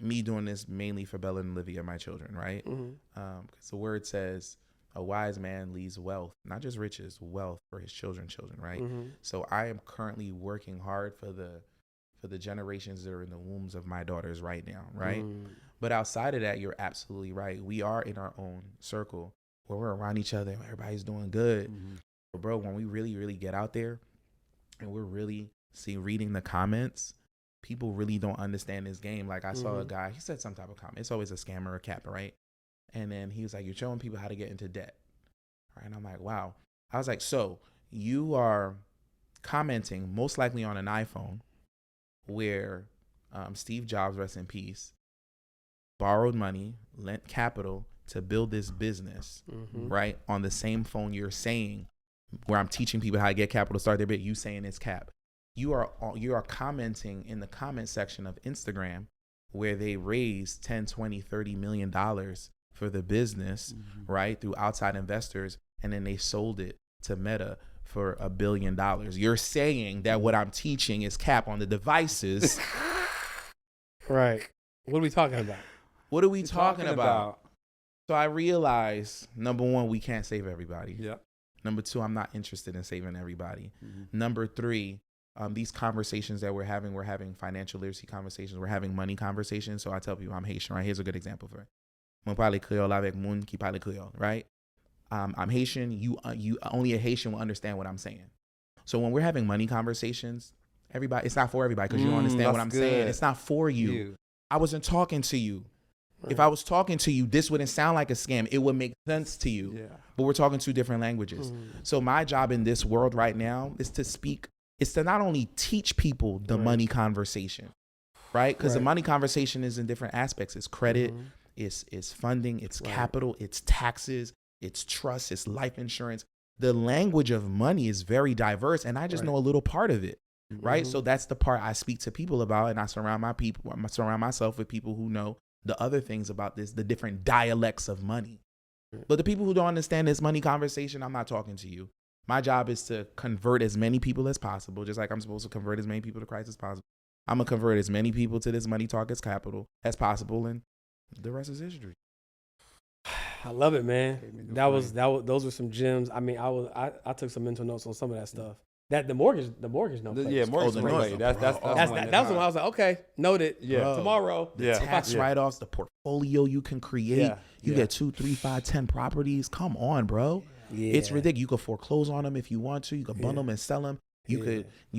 me doing this mainly for Bella and Olivia, my children, right? Because the word says a wise man leaves wealth, not just riches, wealth for his children, right? So I am currently working hard for the generations that are in the wombs of my daughters right now, right? But outside of that, you're absolutely right. We are in our own circle where we're around each other and everybody's doing good. But bro, when we really, really get out there and we're really reading the comments, people really don't understand this game. Like I saw a guy, he said some type of comment. It's always a scammer or capper, right? And then he was like, you're showing people how to get into debt. Right? And I'm like, wow. I was like, so you are commenting most likely on an iPhone where Steve Jobs, rest in peace, borrowed money, lent capital to build this business, right? On the same phone you're saying, where I'm teaching people how to get capital to start their bit, you saying it's cap. You are commenting in the comment section of Instagram where they raised 10, 20, 30 million dollars for the business, right? Through outside investors. And then they sold it to Meta for $1 billion. You're saying that what I'm teaching is cap on the devices. Right. What are we talking about? What are we talking about? So I realize, number one, we can't save everybody. Yeah. Number two, I'm not interested in saving everybody. Number three, these conversations that we're having financial literacy conversations, we're having money conversations. So I tell people I'm Haitian, right? Here's a good example for it. Mon parle créole avec moun qui parle créole, right? I'm Haitian. You only a Haitian will understand what I'm saying. So when we're having money conversations, everybody, it's not for everybody because you don't understand what I'm saying. It's not for you. I wasn't talking to you. Right. If I was talking to you, this wouldn't sound like a scam. It would make sense to you. Yeah. But we're talking 2 different languages. So my job in this world right now is to speak. It's to not only teach people the money conversation, right? Because the money conversation is in different aspects. It's credit, it's funding, it's capital, it's taxes, it's trust, it's life insurance. The language of money is very diverse, and I just know a little part of it, right? So that's the part I speak to people about, and I surround myself with people who know the other things about this, the different dialects of money. But the people who don't understand this money conversation, I'm not talking to you. My job is to convert as many people as possible, just like I'm supposed to convert as many people to Christ as possible. I'm going to convert as many people to this money talk as possible, and the rest is history. I love it, man. Those were some gems. I mean, I took some mental notes on some of that stuff. That the mortgage no place. Yeah, mortgage no place. That's one I was like, okay, noted. Yeah, tomorrow. The tax write-offs, the portfolio you can create. Yeah. You get 2, 3, 5, 10 properties. Come on, bro. It's ridiculous. You could foreclose on them if you want to. You could bundle them and sell them. You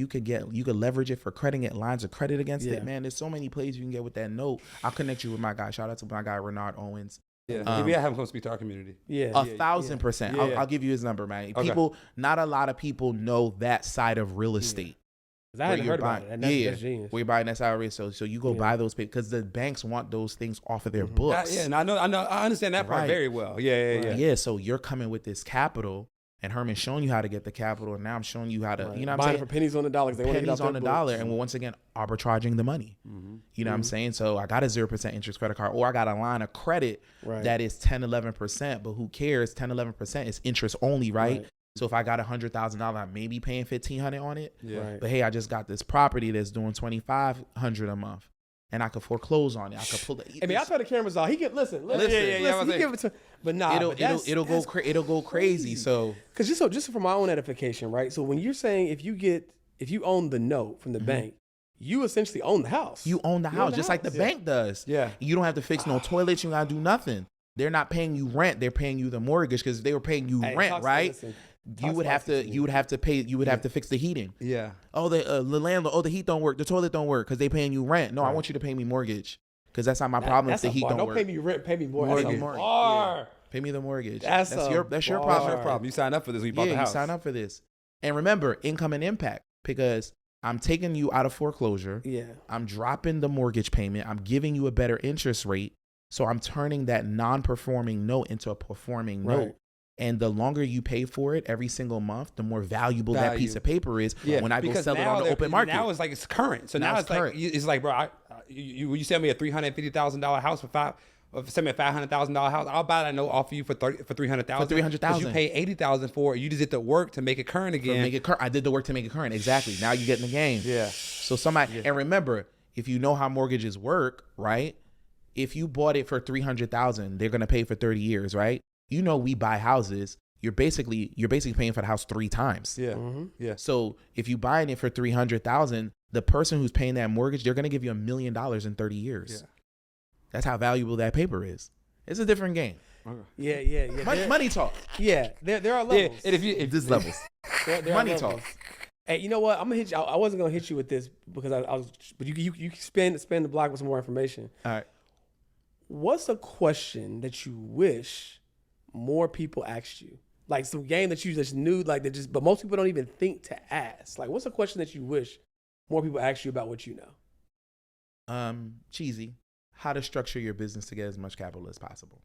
could leverage it for credit, get lines of credit against it, man. There's so many plays you can get with that note. I'll connect you with my guy. Shout out to my guy Renard Owens. Yeah, maybe I have him come speak to our community. 1,000%. Yeah. I'll give you his number, man. Okay. Not a lot of people know that side of real estate. I hadn't heard about it. And that's genius. Where you're buying that salary, so you go buy those papers because the banks want those things off of their books. And I understand that part very well. Yeah. So you're coming with this capital, and Herman's showing you how to get the capital, and now I'm showing you how to, you know what I'm buying saying? For pennies on the dollar. They want to get pennies off on their the books. dollar, and we're once again arbitraging the money. You know what I'm saying? So I got a 0% interest credit card, or I got a line of credit that is 10, 11%, but who cares? 10, 11% is interest only, right? So if I got $100,000, I may be paying $1,500 on it. But hey, I just got this property that's doing $2,500 a month, and I could foreclose on it. I could pull it. I mean, I turn the cameras off. He can listen. He give it to. But nah, it'll go crazy. So because just for my own edification, right? So when you're saying if you own the note from the bank, you essentially own the house. You own the house, just like the bank does. Yeah. You don't have to fix no toilets. You gotta do nothing. They're not paying you rent. They're paying you the mortgage because if they were paying you rent, right? You would have to fix the heating. Yeah. Oh, the landlord. Oh, the heat don't work. The toilet don't work because they paying you rent. No, I want you to pay me mortgage because that's not my problem if the heat don't work. Don't pay me rent. Pay me mortgage. Pay me the mortgage. That's your problem. You signed up for this when you bought the house. You signed up for this. And remember, income and impact, because I'm taking you out of foreclosure. Yeah. I'm dropping the mortgage payment. I'm giving you a better interest rate. So I'm turning that non-performing note into a performing note. And the longer you pay for it every single month, the more valuable that piece of paper is when I go sell it on the open market. Now it's like it's current. So now it's current. Like, bro, you sell me a $350,000 house send me a $500,000 house. I'll buy that note off of you for $300,000. For $300,000. You pay $80,000 for it. You just did the work to make it current again. I did the work to make it current. Exactly. Now you get in the game. Yeah. So and remember, if you know how mortgages work, right? If you bought it for $300,000, they're gonna pay for 30 years, right? You know, we buy houses. You're basically paying for the house 3 times. Yeah. Yeah. So if you buying it for $300,000, the person who's paying that mortgage, they're gonna give you $1 million in 30 years. Yeah. That's how valuable that paper is. It's a different game. Yeah. Money talk. Yeah, there are levels. Yeah, and if there's levels. there money are talk. Hey, you know what? I'm gonna hit you. I wasn't gonna hit you with this because I was, but you can spin the block with some more information. All right. What's a question that you wish more people asked you? Like some game that you just knew, but most people don't even think to ask. Like, what's a question that you wish more people ask you about what you know? Cheesy. How to structure your business to get as much capital as possible,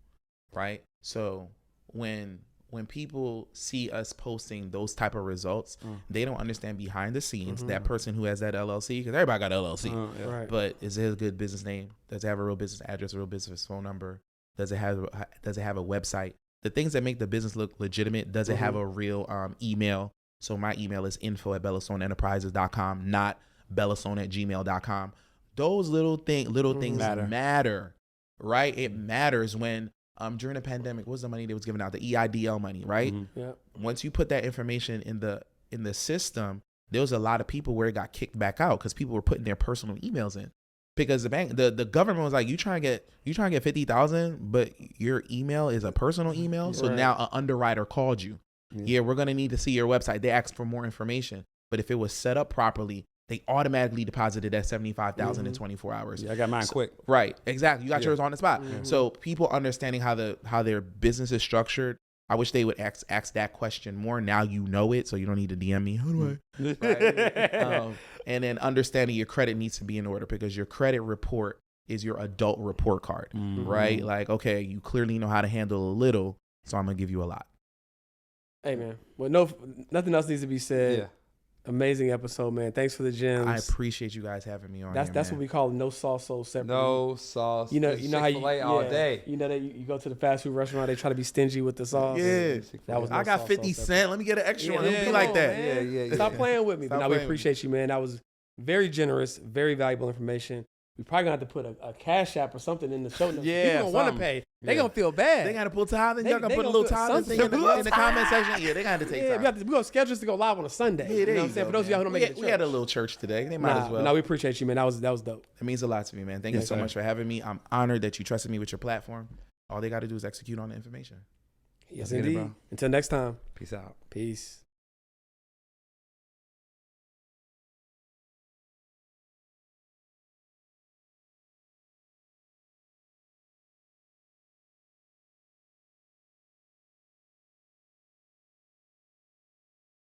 right? So when people see us posting those type of results, they don't understand behind the scenes that person who has that LLC, because everybody got LLC, right. But is it a good business name? Does it have a real business address, a real business phone number? Does it have a website? The things that make the business look legitimate. Does it have a real email? So my email is info@bellastoneenterprises.com, not bellaston@gmail.com. Those little things matter, right? It matters when during the pandemic, what was the money that was given out? The EIDL money, right? Yeah. Once you put that information in the system, there was a lot of people where it got kicked back out because people were putting their personal emails in. Because the government was like, you trying to get 50,000, but your email is a personal email. So now an underwriter called you. Yeah, we're gonna need to see your website. They asked for more information, but if it was set up properly, they automatically deposited that $75,000 in 24 hours. Yeah, I got mine quick. Right, exactly. You got yours on the spot. So people understanding how their business is structured, I wish they would ask that question more. Now you know it, so you don't need to DM me. How do I? Right? And then understanding your credit needs to be in order because your credit report is your adult report card, right? Like, okay, you clearly know how to handle a little, so I'm gonna give you a lot. Hey man, well, nothing else needs to be said. Yeah. Amazing episode, man. Thanks for the gems. I appreciate you guys having me on. That's what we call no sauce, soul separate. No sauce. You know how you all day. You know that you go to the fast food restaurant, they try to be stingy with the sauce. Yeah, I got 50 cents. Let me get an extra one. Don't be like that. Man. Yeah. Stop playing with me. But now we appreciate you, man. That was very generous, very valuable information. We probably gonna have to put a cash app or something in the show notes. Yeah, people gonna want to pay. They gonna feel bad. They gotta pull tithing. Y'all gonna put a little tithing thing in the comment section. Yeah, they gotta take time. We gonna schedule this to go live on a Sunday. Yeah, you know what I'm saying? For those of y'all who don't make it to church. We had a little church today. They might as well. No, we appreciate you, man. That was dope. It means a lot to me, man. Thank you so much for having me. I'm honored that you trusted me with your platform. All they gotta do is execute on the information. Yes, indeed. Until next time. Peace out. Peace.